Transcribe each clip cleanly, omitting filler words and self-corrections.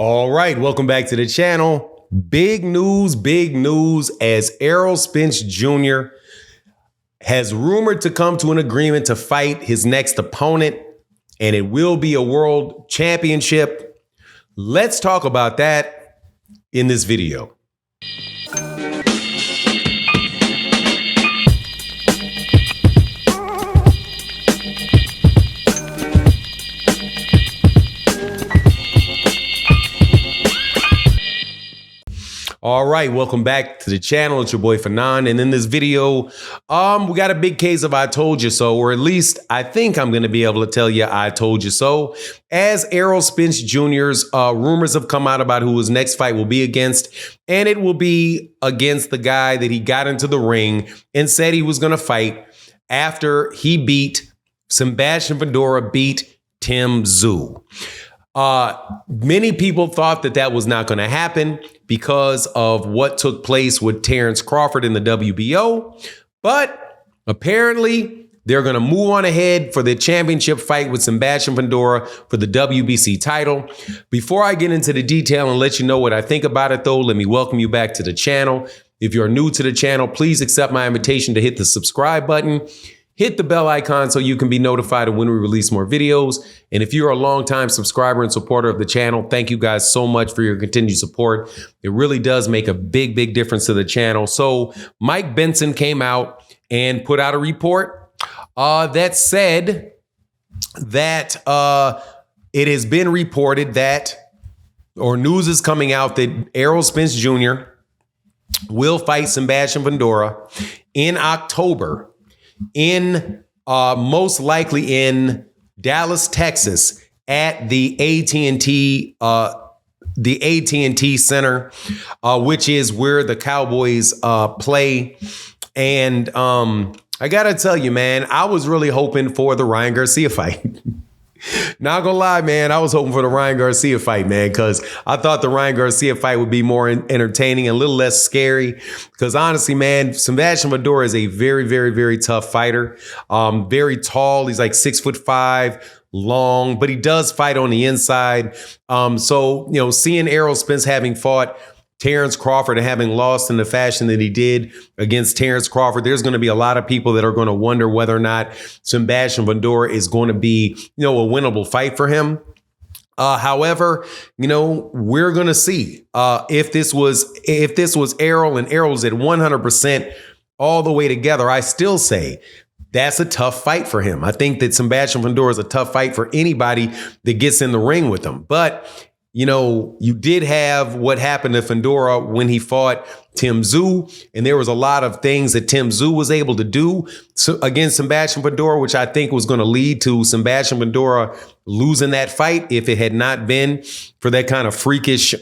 All right, welcome back to the channel. Big news as Errol Spence Jr. has rumored to come to an agreement to fight his next opponent, and it will be a world championship. Let's talk about that in this video. All right, welcome back to the channel. It's your boy Fanon, and in this video, we got a big case of I told you so, or at least I think I'm going to be able to tell you I told you so. As Errol Spence Jr.'s rumors have come out about who his next fight will be against, and it will be against the guy that he got into the ring and said he was going to fight after he beat Sebastian Fundura, beat Tim Tszyu. Many people thought that that was not going to happen because of what took place with Terrence Crawford in the WBO. But apparently they're going to move on ahead for the championship fight with Sebastian Fundura for the WBC title. Before I get into the detail and let you know what I think about it, though, let me welcome you back to the channel. If you're new to the channel, please accept my invitation to hit the subscribe button. Hit the bell icon so you can be notified of when we release more videos. And if you're a longtime subscriber and supporter of the channel, thank you guys so much for your continued support. It really does make a big difference to the channel. So Mike Benson came out and put out a report that said that it has been reported that, or news is coming out that Errol Spence Jr. will fight Sebastian Fundura in October, in most likely in Dallas, Texas, at the AT&T Center, which is where the Cowboys play. And I gotta tell you, man, I was really hoping for the Ryan Garcia fight. Not gonna lie, man, I was hoping for the Ryan Garcia fight, man, because I thought the Ryan Garcia fight would be more entertaining and a little less scary. Because honestly, man, Sebastian Fundura is a very tough fighter. Very tall. He's like 6'5", long, but he does fight on the inside. So, you know, seeing Errol Spence having fought Terrence Crawford and having lost in the fashion that he did against Terrence Crawford, there's going to be a lot of people that are going to wonder whether or not Sebastian Fundura is going to be, you know, a winnable fight for him. However, you know, we're going to see if this was Errol and Errol's at 100% all the way together. I still say that's a tough fight for him. I think that Sebastian Fundura is a tough fight for anybody that gets in the ring with him. But you know, you did have what happened to Fundura when he fought Tim Tszyu, and there was a lot of things that Tim Tszyu was able to do against Sebastian Fundura, which I think was going to lead to Sebastian Fundura losing that fight if it had not been for that kind of freakish,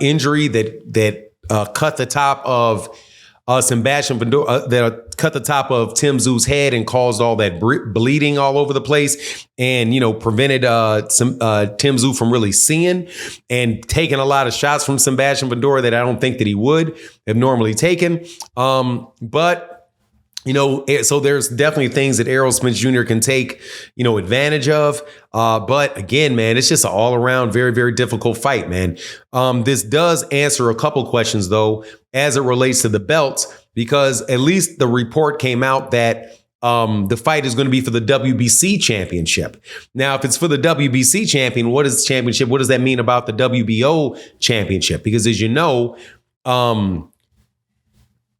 injury that cut the top of Sebastian Fundura, that cut the top of Tim Tszyu's head and caused all that bleeding all over the place, and you know, prevented Tim Tszyu from really seeing and taking a lot of shots from Sebastian Fundura that I don't think that he would have normally taken. But you know, so there's definitely things that Errol Spence Jr. can take, you know, advantage of. But again, man, it's just an all around very difficult fight, man. This does answer a couple questions, though, as it relates to the belts, because at least the report came out that the fight is going to be for the WBC championship. Now, if it's for the WBC champion, what is the championship? What does that mean about the WBO championship? Because as you know,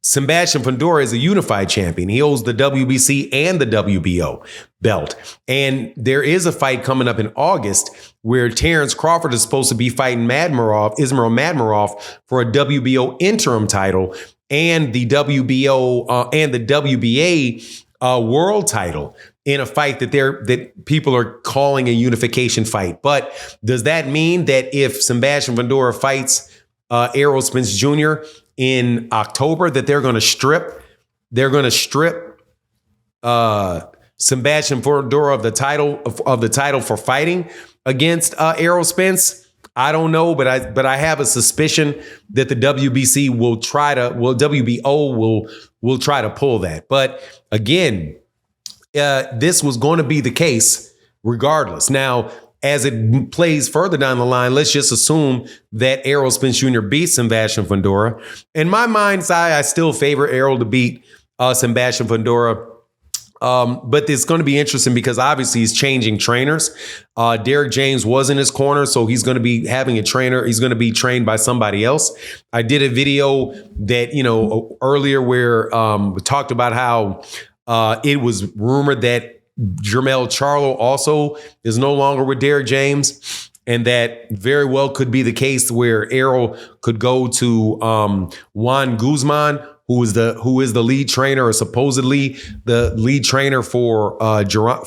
Sebastian Fundura is a unified champion. He holds the WBC and the WBO belt. And there is a fight coming up in August where Terrence Crawford is supposed to be fighting Ismail Madmarov for a WBO interim title and the WBO and the WBA world title in a fight that people are calling a unification fight. But does that mean that if Sebastian Fundura fights Errol Spence Jr. in October, that they're going to strip Sebastian Fundura of the title for fighting against Errol Spence? I don't know, but I have a suspicion that the WBO will try to pull that. But again, this was going to be the case regardless. Now, as it plays further down the line, let's just assume that Errol Spence Jr. beats Sebastian Fundura. In my mind's eye, I still favor Errol to beat Sebastian Fundura. But it's going to be interesting because obviously he's changing trainers. Derek James was in his corner, so he's going to be having a trainer. He's going to be trained by somebody else. I did a video that, earlier where we talked about how it was rumored that Jermell Charlo also is no longer with Derek James, and that very well could be the case where Errol could go to Juan Guzman, who is the lead trainer, or supposedly the lead trainer for Jermell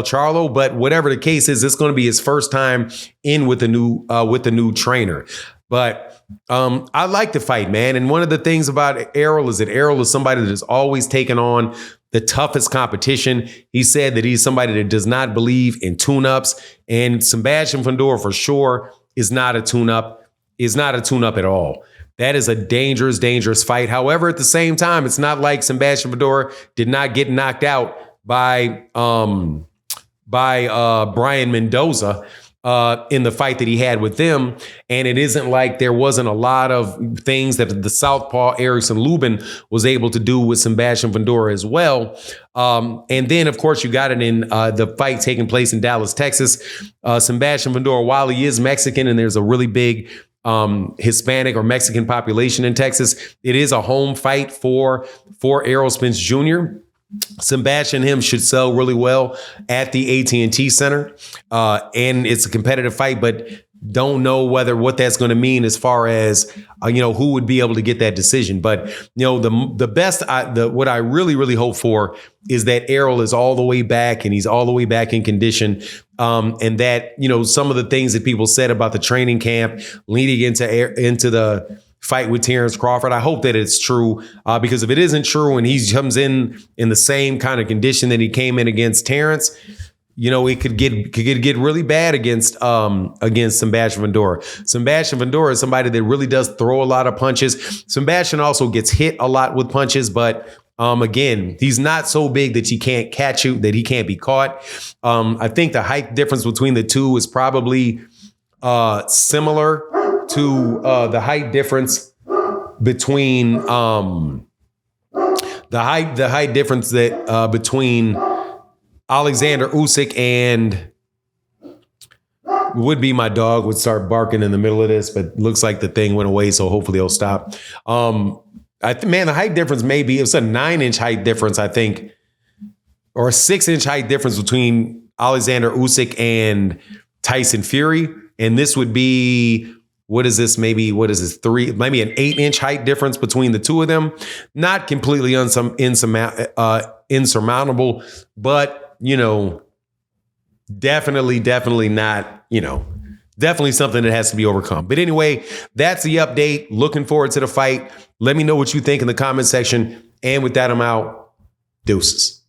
Charlo. But whatever the case is, it's going to be his first time in with the new trainer. But I like the fight, man. And one of the things about Errol is that Errol is somebody that has always taken on the toughest competition. He said that he's somebody that does not believe in tune-ups, and Sebastian Fundura for sure is not a tune-up at all. That is a dangerous, dangerous fight. However, at the same time, it's not like Sebastian Fundura did not get knocked out by Brian Mendoza in the fight that he had with them. And it isn't like there wasn't a lot of things that the southpaw Erickson Lubin was able to do with Sebastian Fundura as well. And then, of course, you got it in the fight taking place in Dallas, Texas. Sebastian Fundura, while he is Mexican and there's a really big Hispanic or Mexican population in Texas, it is a home fight for Errol Spence Jr. Sebastian and him should sell really well at the AT&T Center. And it's a competitive fight, but don't know what that's going to mean as far as, who would be able to get that decision. But, the best, what I really, really hope for is that Errol is all the way back and he's all the way back in condition. And that, some of the things that people said about the training camp leading into the fight with Terrence Crawford, I hope that it's true, because if it isn't true and he comes in the same kind of condition that he came in against Terrence, it could get really bad against Sebastian Fundura. Sebastian Fundura is somebody that really does throw a lot of punches. Sebastian also gets hit a lot with punches, but again, he's not so big that he can't catch you, that he can't be caught. I think the height difference between the two is probably similar to the height difference between the height difference that between Alexander Usyk and would be my dog would start barking in the middle of this, but looks like the thing went away, so hopefully it'll stop. The height difference it's a 9-inch height difference, I think, or a 6-inch height difference between Alexander Usyk and Tyson Fury, and this would be. Maybe an 8-inch height difference between the two of them. Not completely insurmountable, but, definitely not, definitely something that has to be overcome. But anyway, that's the update. Looking forward to the fight. Let me know what you think in the comment section. And with that, I'm out. Deuces.